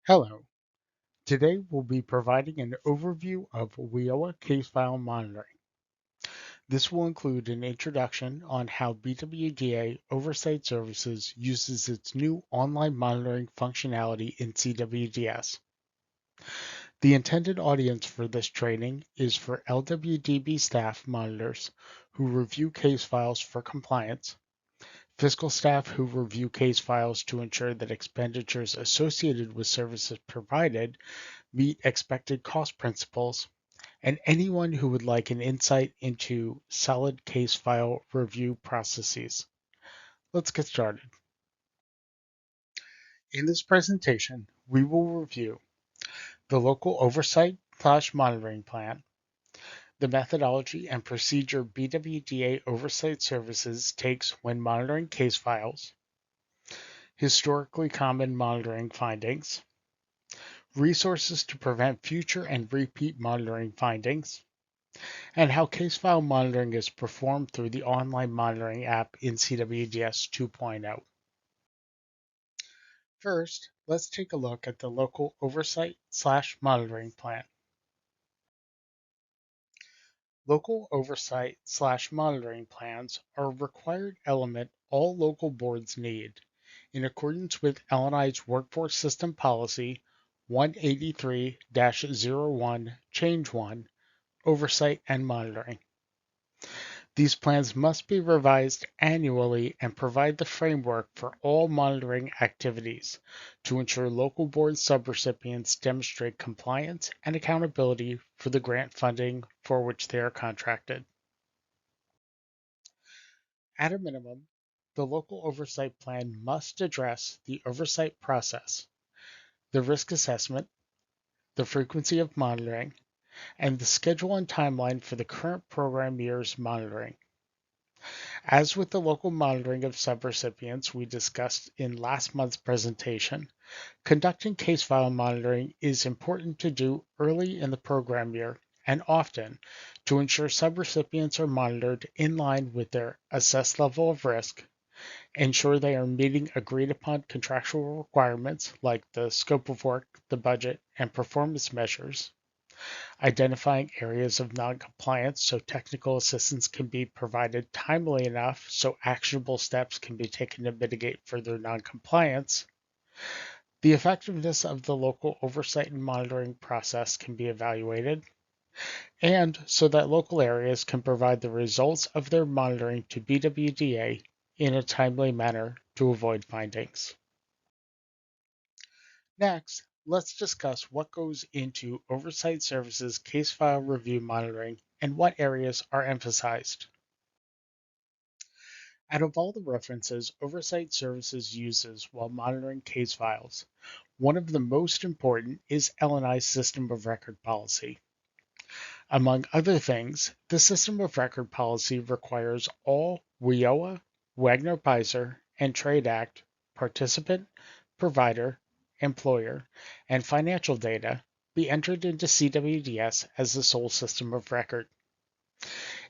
Hello. Today we'll be providing an overview of WIOA case file monitoring. This will include an introduction on how BWDA Oversight Services uses its new online monitoring functionality in CWDS. The intended audience for this training is for LWDB staff monitors who review case files for compliance, fiscal staff who review case files to ensure that expenditures associated with services provided meet expected cost principles, and anyone who would like an insight into solid case file review processes. Let's get started. In this presentation, we will review the local oversight/monitoring plan, the methodology and procedure BWDA Oversight Services takes when monitoring case files, historically common monitoring findings, resources to prevent future and repeat monitoring findings, and how case file monitoring is performed through the online monitoring app in CWDS 2.0. First, let's take a look at the local oversight/monitoring plan. Local oversight/monitoring plans are a required element all local boards need in accordance with L&I's Workforce System Policy 183-01 Change 1, Oversight and Monitoring. These plans must be revised annually and provide the framework for all monitoring activities to ensure local board subrecipients demonstrate compliance and accountability for the grant funding for which they are contracted. At a minimum, the local oversight plan must address the oversight process, the risk assessment, the frequency of monitoring, and the schedule and timeline for the current program year's monitoring. As with the local monitoring of subrecipients we discussed in last month's presentation, conducting case file monitoring is important to do early in the program year and often to ensure subrecipients are monitored in line with their assessed level of risk, ensure they are meeting agreed upon contractual requirements like the scope of work, the budget, and performance measures, identifying areas of noncompliance so technical assistance can be provided timely enough so actionable steps can be taken to mitigate further noncompliance. The effectiveness of the local oversight and monitoring process can be evaluated, and so that local areas can provide the results of their monitoring to BWDA in a timely manner to avoid findings. Next, let's discuss what goes into Oversight Services case file review monitoring and what areas are emphasized. Out of all the references Oversight Services uses while monitoring case files, one of the most important is L&I's System of Record policy. Among other things, the System of Record policy requires all WIOA, Wagner-Peiser, and Trade Act participant, provider, employer, and financial data be entered into CWDS as the sole system of record.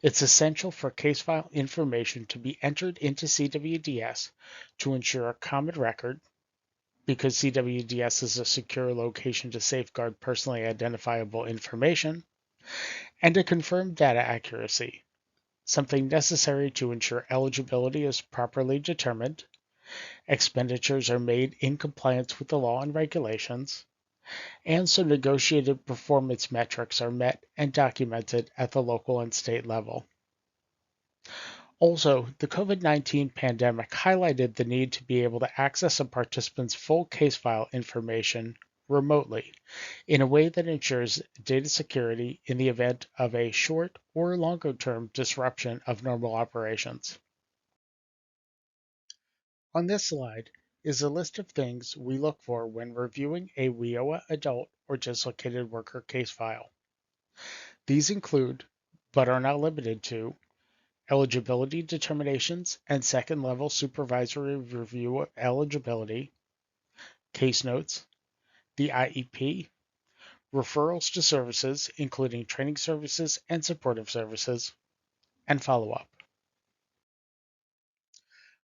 It's essential for case file information to be entered into CWDS to ensure a common record, because CWDS is a secure location to safeguard personally identifiable information, and to confirm data accuracy, something necessary to ensure eligibility is properly determined, expenditures are made in compliance with the law and regulations, and so negotiated performance metrics are met and documented at the local and state level. Also, the COVID-19 pandemic highlighted the need to be able to access a participant's full case file information remotely in a way that ensures data security in the event of a short or longer term disruption of normal operations. On this slide is a list of things we look for when reviewing a WIOA Adult or Dislocated Worker case file. These include, but are not limited to, eligibility determinations and second-level supervisory review of eligibility, case notes, the IEP, referrals to services, including training services and supportive services, and follow-up.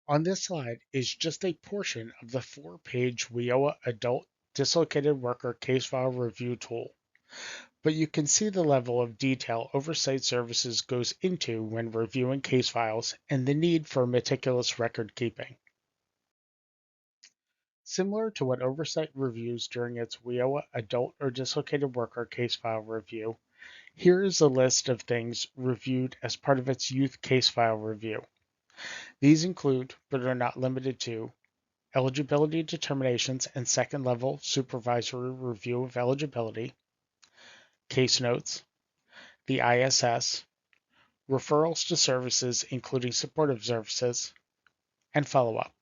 On this slide is just a portion of the 4-page WIOA Adult Dislocated Worker Case File Review tool, but you can see the level of detail Oversight Services goes into when reviewing case files and the need for meticulous record keeping. Similar to what Oversight reviews during its WIOA Adult or Dislocated Worker Case File Review, here is a list of things reviewed as part of its Youth Case File Review. These include, but are not limited to, eligibility determinations and second-level supervisory review of eligibility, case notes, the ISS, referrals to services including supportive services, and follow-up.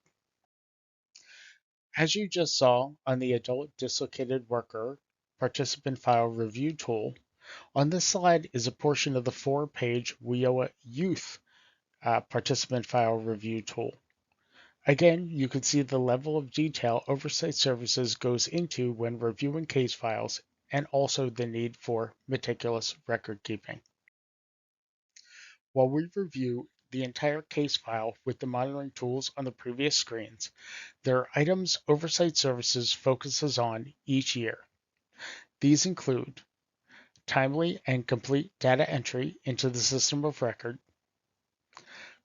As you just saw on the Adult Dislocated Worker Participant File Review tool, on this slide is a portion of the 4-page WIOA Youth Participant File Review tool. Again, you can see the level of detail Oversight Services goes into when reviewing case files and also the need for meticulous record keeping. While we review the entire case file with the monitoring tools on the previous screens, there are items Oversight Services focuses on each year. These include timely and complete data entry into the system of record,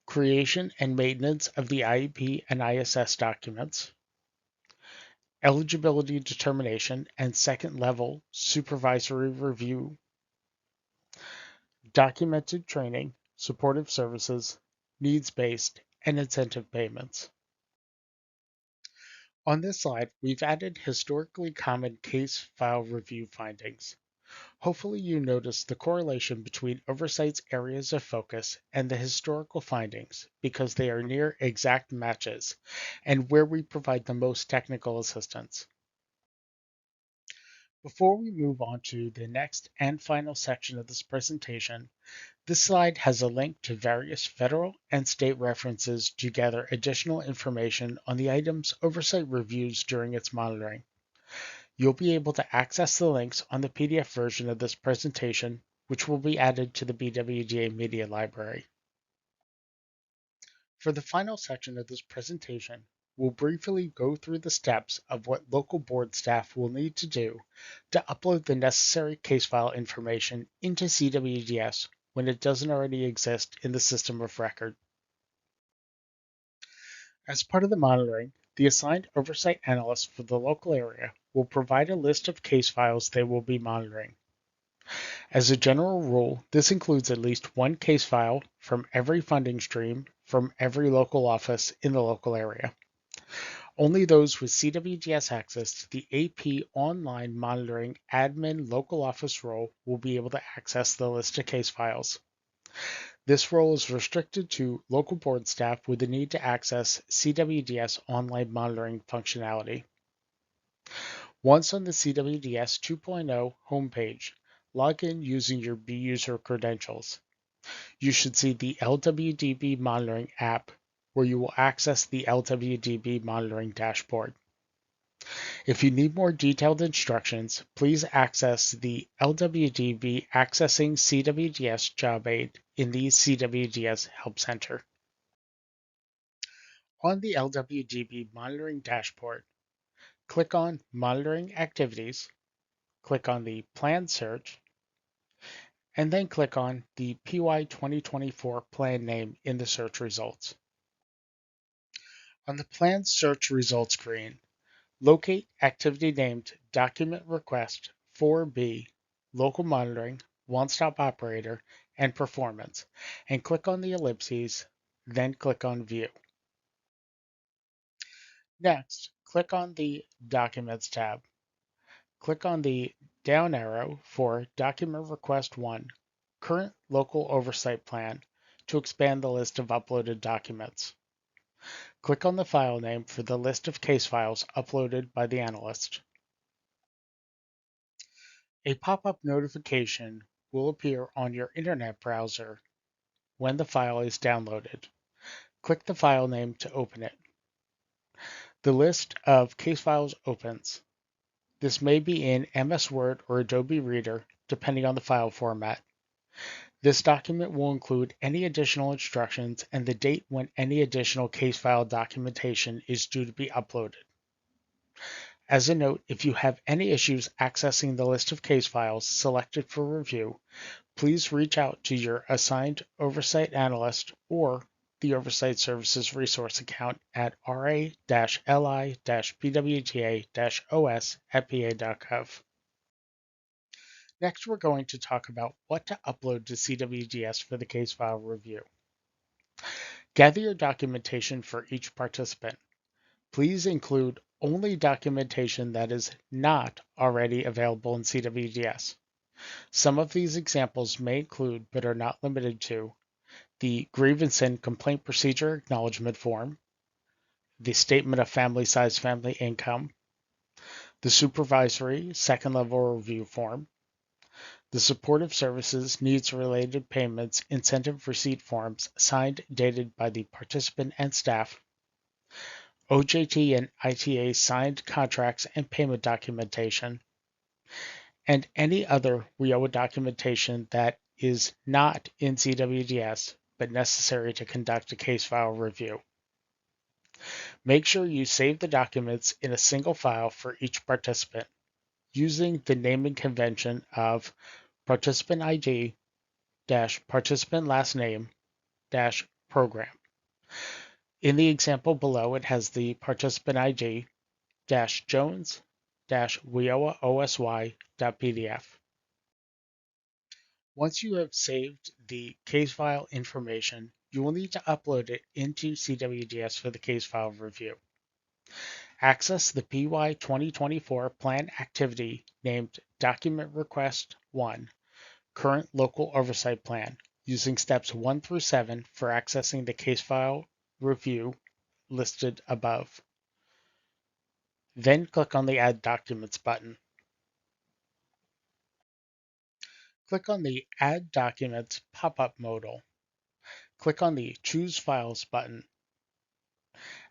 creation and maintenance of the IEP and ISS documents, eligibility determination and second-level supervisory review, documented training, supportive services, needs-based, and incentive payments. On this slide, we've added historically common case file review findings. Hopefully you notice the correlation between Oversight's areas of focus and the historical findings because they are near exact matches and where we provide the most technical assistance. Before we move on to the next and final section of this presentation, this slide has a link to various federal and state references to gather additional information on the items Oversight reviews during its monitoring. You'll be able to access the links on the PDF version of this presentation, which will be added to the BWDA Media Library. For the final section of this presentation, we'll briefly go through the steps of what local board staff will need to do to upload the necessary case file information into CWDS when it doesn't already exist in the system of record. As part of the monitoring, the assigned oversight analyst for the local area will provide a list of case files they will be monitoring. As a general rule, this includes at least one case file from every funding stream from every local office in the local area. Only those with CWDS access to the AP online monitoring admin local office role will be able to access the list of case files. This role is restricted to local board staff with the need to access CWDS online monitoring functionality. Once on the CWDS 2.0 homepage, log in using your BUser credentials. You should see the LWDB monitoring app where you will access the LWDB monitoring dashboard. If you need more detailed instructions, please access the LWDB Accessing CWDS job aid in the CWDS Help Center. On the LWDB monitoring dashboard, click on Monitoring Activities, click on the Plan Search, and then click on the PY 2024 plan name in the search results. On the Plan Search results screen, locate activity named Document Request 4B, Local Monitoring, One-Stop Operator, and Performance, and click on the ellipses, then click on View. Next, click on the Documents tab. Click on the down arrow for Document Request 1, Current Local Oversight Plan, to expand the list of uploaded documents. Click on the file name for the list of case files uploaded by the analyst. A pop-up notification will appear on your internet browser when the file is downloaded. Click the file name to open it. The list of case files opens. This may be in MS Word or Adobe Reader, depending on the file format. This document will include any additional instructions and the date when any additional case file documentation is due to be uploaded. As a note, if you have any issues accessing the list of case files selected for review, please reach out to your assigned Oversight analyst or the Oversight Services resource account at ra-li-bwda-os@pa.gov. Next, we're going to talk about what to upload to CWDS for the case file review. Gather your documentation for each participant. Please include only documentation that is not already available in CWDS. Some of these examples may include, but are not limited to, the Grievance and Complaint Procedure Acknowledgement Form, the Statement of Family Size Family Income, the Supervisory Second Level Review Form, the Supportive Services Needs Related Payments Incentive Receipt Forms signed dated by the participant and staff, OJT and ITA signed contracts and payment documentation, and any other WIOA documentation that is not in CWDS but necessary to conduct a case file review. Make sure you save the documents in a single file for each participant using the naming convention of participant ID participant last name program. In the example below, it has the participant ID Jones WIOA OSY.pdf. Once you have saved the case file information, you will need to upload it into CWDS for the case file review. Access the PY 2024 plan activity named Document Request 1, Current Local Oversight Plan, using steps 1 through 7 for accessing the case file review listed above. Then click on the Add Documents button. Click on the Add Documents pop-up modal. Click on the Choose Files button.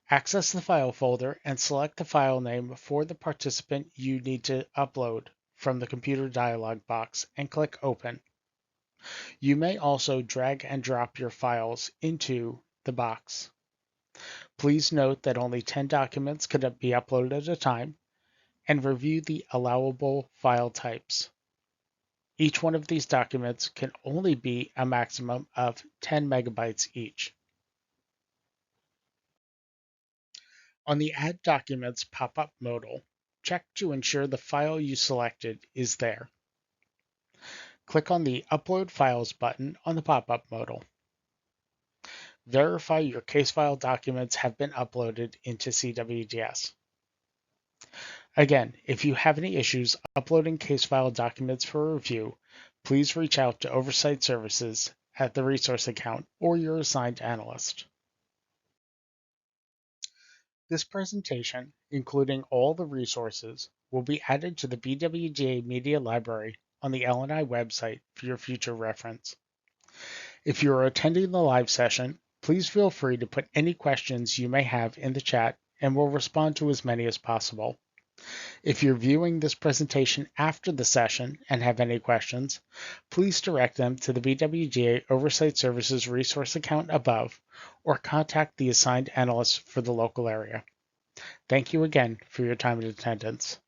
Access the file folder and select the file name for the participant you need to upload from the computer dialog box and click Open. You may also drag and drop your files into the box. Please note that only 10 documents can be uploaded at a time, and review the allowable file types. Each one of these documents can only be a maximum of 10 megabytes each. On the Add Documents pop-up modal, check to ensure the file you selected is there. Click on the Upload Files button on the pop-up modal. Verify your case file documents have been uploaded into CWDS. Again, if you have any issues uploading case file documents for review, please reach out to Oversight Services at the resource account or your assigned analyst. This presentation, including all the resources, will be added to the BWDA Media Library on the L&I website for your future reference. If you are attending the live session, please feel free to put any questions you may have in the chat and we'll respond to as many as possible. If you're viewing this presentation after the session and have any questions, please direct them to the BWDA Oversight Services resource account above or contact the assigned analyst for the local area. Thank you again for your time and attendance.